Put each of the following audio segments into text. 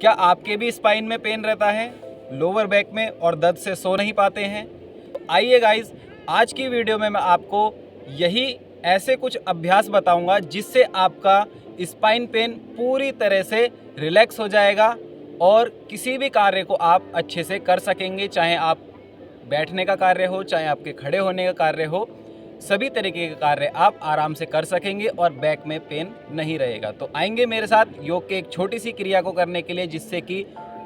क्या आपके भी स्पाइन में पेन रहता है, लोअर बैक में, और दर्द से सो नहीं पाते हैं? आइए गाइस, आज की वीडियो में मैं आपको यही ऐसे कुछ अभ्यास बताऊंगा जिससे आपका स्पाइन पेन पूरी तरह से रिलैक्स हो जाएगा और किसी भी कार्य को आप अच्छे से कर सकेंगे। चाहे आप बैठने का कार्य हो, चाहे आपके खड़े होने का कार्य हो, सभी तरीके के कार्य आप आराम से कर सकेंगे और बैक में पेन नहीं रहेगा। तो आएंगे मेरे साथ योग के एक छोटी सी क्रिया को करने के लिए, जिससे कि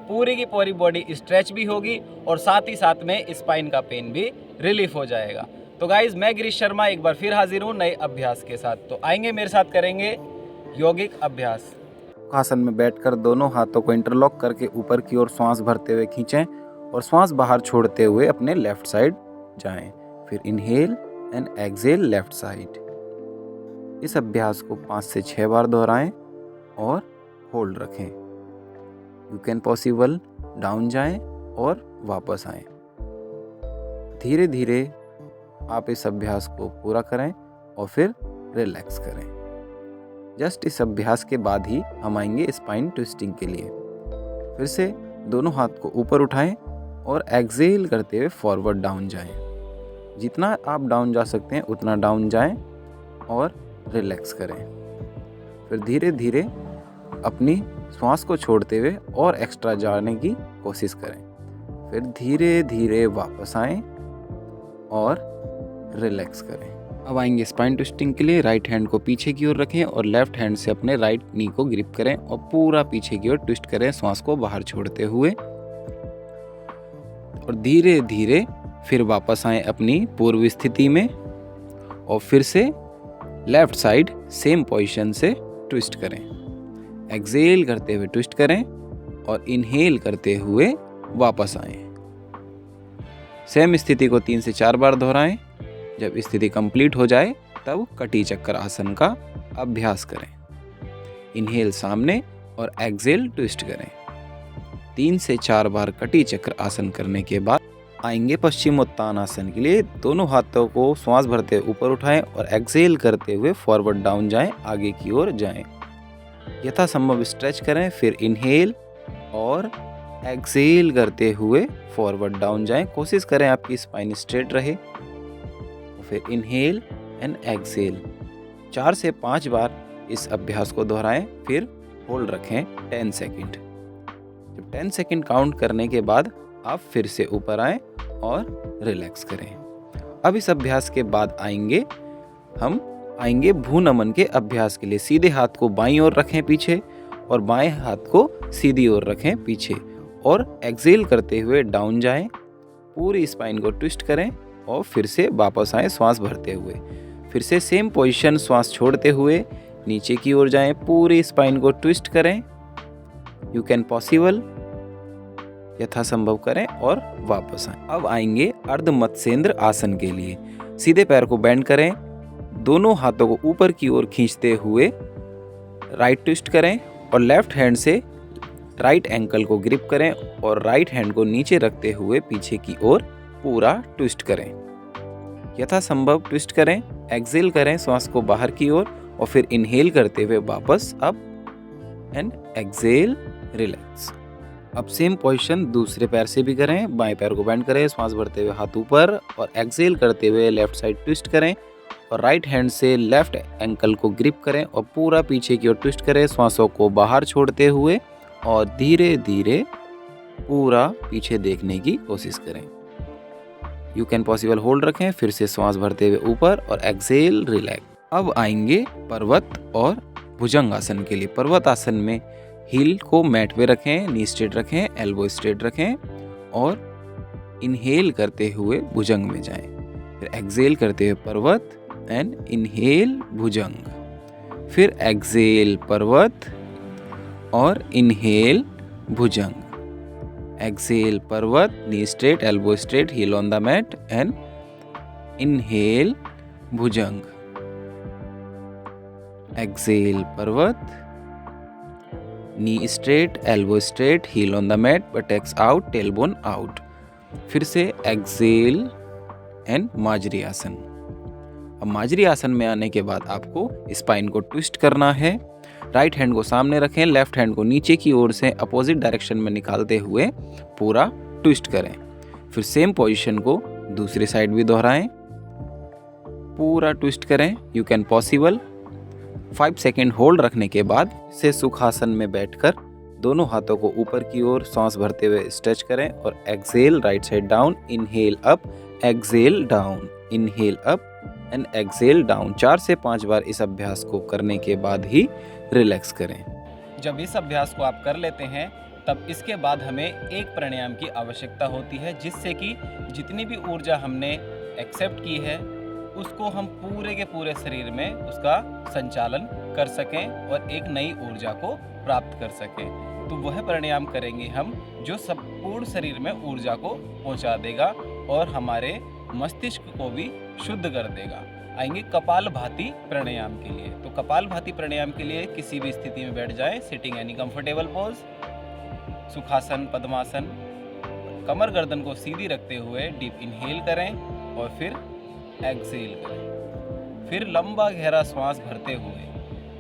पूरी की पूरी बॉडी स्ट्रेच भी होगी और साथ ही साथ में स्पाइन का पेन भी रिलीफ हो जाएगा। तो गाइज, मैं गिरीश शर्मा एक बार फिर हाजिर हूँ नए अभ्यास के साथ। तो आएंगे मेरे साथ, करेंगे यौगिक अभ्यास। आसन में बैठकर दोनों हाथों को इंटरलॉक करके ऊपर की ओर श्वास भरते हुए खींचें और श्वास बाहर छोड़ते हुए अपने लेफ्ट साइड जाएं। फिर inhale and exhale left side. इस अभ्यास को 5 से 6 बार दोहराएं और होल्ड रखें। यू कैन पॉसिबल डाउन जाएं और वापस आएं। धीरे धीरे आप इस अभ्यास को पूरा करें और फिर रिलैक्स करें। जस्ट इस अभ्यास के बाद ही हम आएंगे स्पाइन ट्विस्टिंग के लिए। फिर से दोनों हाथ को ऊपर उठाएं और एक्सहेल करते हुए फॉरवर्ड डाउन जाएं। जितना आप डाउन जा सकते हैं उतना डाउन जाएं और रिलैक्स करें। फिर धीरे धीरे अपनी श्वास को छोड़ते हुए और एक्स्ट्रा जाने की कोशिश करें। फिर धीरे धीरे वापस आएं और रिलैक्स करें। अब आएंगे स्पाइन ट्विस्टिंग के लिए। राइट हैंड को पीछे की ओर रखें और लेफ्ट हैंड से अपने राइट नी को ग्रिप करें और पूरा पीछे की ओर ट्विस्ट करें, श्वास को बाहर छोड़ते हुए। और धीरे धीरे फिर वापस आएं अपनी पूर्व स्थिति में और फिर से लेफ्ट साइड सेम पोजीशन से ट्विस्ट करें। एक्सहेल करते हुए ट्विस्ट करें और इनहेल करते हुए वापस आएं। सेम स्थिति को 3 से 4 बार दोहराएं। जब स्थिति कंप्लीट हो जाए तब कटी चक्कर आसन का अभ्यास करें। इनहेल सामने और एक्सहेल ट्विस्ट करें। 3 से 4 बार कटी चक्र आसन करने के बाद आएंगे पश्चिमोत्तान आसन के लिए। दोनों हाथों को श्वास भरते हुए ऊपर उठाएं और एक्सहेल करते हुए फॉरवर्ड डाउन जाएं, आगे की ओर जाएं। यथासंभव स्ट्रेच करें। फिर इनहेल और एक्सहेल करते हुए फॉरवर्ड डाउन जाएं। कोशिश करें आपकी स्पाइन स्ट्रेट रहे। फिर इनहेल एंड एक्सहेल 4 से 5 बार इस अभ्यास को दोहराएं। फिर होल्ड रखें 10 सेकंड। जब 10 सेकंड काउंट करने के बाद आप फिर से ऊपर आएं और रिलैक्स करें। अब इस अभ्यास के बाद हम आएंगे भ्रूनमन के अभ्यास के लिए। सीधे हाथ को बाईं ओर रखें पीछे और बाएं हाथ को सीधी ओर रखें पीछे और एक्सहेल करते हुए डाउन जाएं। पूरी स्पाइन को ट्विस्ट करें और फिर से वापस आएं श्वास भरते हुए। फिर से सेम पोजीशन, श्वास छोड़ते हुए नीचे की ओर जाएं। पूरी स्पाइन को ट्विस्ट करें। यू कैन पॉसिबल यथासंभव करें और वापस आएं। अब आएंगे अर्ध मत्स्येंद्र आसन के लिए। सीधे पैर को बेंड करें, दोनों हाथों को ऊपर की ओर खींचते हुए राइट ट्विस्ट करें और लेफ्ट हैंड से राइट एंकल को ग्रिप करें और राइट हैंड को नीचे रखते हुए पीछे की ओर पूरा ट्विस्ट करें। यथासंभव ट्विस्ट करें, एक्सहेल करें श्वास को बाहर की ओर और फिर इनहेल करते हुए वापस अप एंड एक्सहेल, रिलैक्स। अब सेम पोजीशन दूसरे पैर से भी करें। बाएं पैर को बेंड करें, श्वास भरते हुए हाथ ऊपर और एक्सहेल करते हुए लेफ्ट साइड ट्विस्ट करें और राइट हैंड से लेफ्ट एंकल को ग्रिप करें और पूरा पीछे की ओर ट्विस्ट करें, श्वासों को बाहर छोड़ते हुए और धीरे धीरे पूरा पीछे देखने की कोशिश करें। यू कैन पॉसिबल होल्ड रखें। फिर से श्वास भरते हुए ऊपर और एक्सहेल, रिलैक्स। अब आएंगे पर्वत और भुजंग आसन के लिए। पर्वत आसन में हील को मैट पे रखें, नी स्ट्रेट रखें, एल्बो स्ट्रेट रखें और इनहेल करते हुए भुजंग में जाएं। फिर एक्सहेल करते हुए पर्वत एंड इनहेल भुजंग। फिर एक्सहेल पर्वत और inhale bhujang. Exhale parvat, knee straight, elbow straight, heel on the mat and inhale bhujang. Exhale parvat, knee straight, elbow straight, heel on the mat, buttocks out, tailbone out. फिर से एक्सहेल एंड माजरी आसन। अब माजरी आसन में आने के बाद आपको स्पाइन को ट्विस्ट करना है। राइट हैंड को सामने रखें, लेफ्ट हैंड को नीचे की ओर से अपोजिट डायरेक्शन में निकालते हुए पूरा ट्विस्ट करें। फिर सेम पोजीशन को दूसरी साइड भी दोहराएं, पूरा ट्विस्ट करें। You can possible 5 second hold रखने के बाद से सुखासन में बैठकर दोनों हाथों को ऊपर की ओर सांस भरते हुए स्ट्रेच करें और exhale right side down, inhale up, exhale down, inhale up and exhale down. 4 से 5 बार इस अभ्यास को करने के बाद ही रिलैक्स करें। जब इस अभ्यास को आप कर लेते हैं तब इसके बाद हमें एक प्राणायाम की आवश्यकता होती है, जिससे कि जितनी भी ऊर्जा हमने एक्सेप्ट की है उसको हम पूरे के पूरे शरीर में उसका संचालन कर सकें और एक नई ऊर्जा को प्राप्त कर सकें। तो वह प्राणायाम करेंगे हम जो संपूर्ण शरीर में ऊर्जा को पहुंचा देगा और हमारे मस्तिष्क को भी शुद्ध कर देगा। आएंगे कपालभाति प्राणायाम के लिए। तो कपालभाति प्राणायाम के लिए किसी भी स्थिति में बैठ जाएं, सिटिंग यानी कंफर्टेबल पोज, सुखासन, पद्मासन, कमर गर्दन को सीधी रखते हुए डीप इनहेल करें और फिर एक्सेल करें। फिर लंबा गहरा श्वास भरते हुए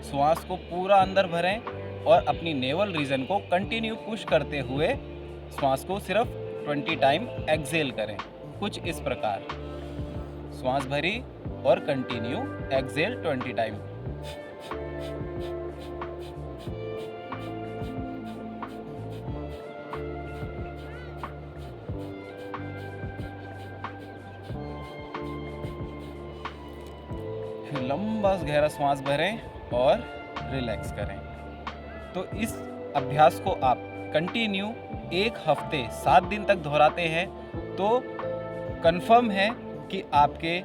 श्वास को पूरा अंदर भरें और अपनी नेवल रीजन को कंटिन्यू पुश करते हुए श्वास को सिर्फ 20 टाइम एक्सेल करें। कुछ इस प्रकार श्वास भरी और कंटिन्यू एक्सेल 20 टाइम। फिर लंबा गहरा श्वास भरें और रिलैक्स करें। तो इस अभ्यास को आप कंटिन्यू 1 हफ्ते 7 दिन तक दोहराते हैं तो कंफर्म है कि आपके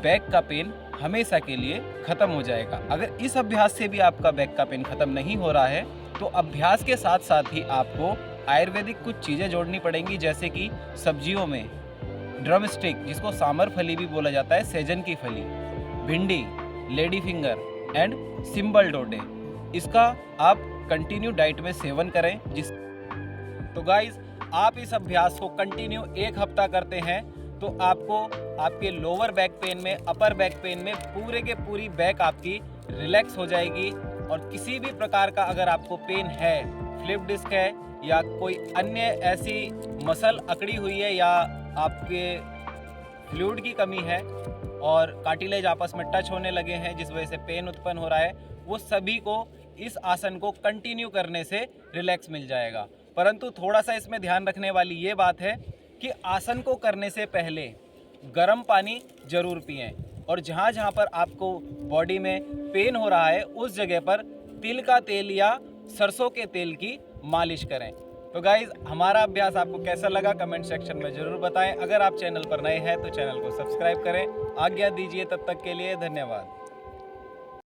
बैक का पेन हमेशा के लिए ख़त्म हो जाएगा। अगर इस अभ्यास से भी आपका बैक का पेन ख़त्म नहीं हो रहा है तो अभ्यास के साथ साथ ही आपको आयुर्वेदिक कुछ चीज़ें जोड़नी पड़ेंगी, जैसे कि सब्जियों में ड्रम स्टिक, जिसको सांबर फली भी बोला जाता है, सेजन की फली, भिंडी, लेडी फिंगर एंड सिंबल डोडे, इसका आप कंटिन्यू डाइट में सेवन करें। तो गाइज आप इस अभ्यास को कंटिन्यू 1 हफ्ता करते हैं तो आपको आपके लोअर बैक पेन में, अपर बैक पेन में पूरे के पूरी बैक आपकी रिलैक्स हो जाएगी। और किसी भी प्रकार का अगर आपको पेन है, फ्लिप डिस्क है या कोई अन्य ऐसी मसल अकड़ी हुई है या आपके फ्लूइड की कमी है और कार्टिलेज आपस में टच होने लगे हैं जिस वजह से पेन उत्पन्न हो रहा है, वो सभी को इस आसन को कंटिन्यू करने से रिलैक्स मिल जाएगा। परंतु थोड़ा सा इसमें ध्यान रखने वाली ये बात है कि आसन को करने से पहले गर्म पानी जरूर पिएं और जहाँ जहाँ पर आपको बॉडी में पेन हो रहा है उस जगह पर तिल का तेल या सरसों के तेल की मालिश करें। तो गाइज हमारा अभ्यास आपको कैसा लगा कमेंट सेक्शन में ज़रूर बताएं। अगर आप चैनल पर नए हैं तो चैनल को सब्सक्राइब करें। आज्ञा दीजिए, तब तक के लिए धन्यवाद।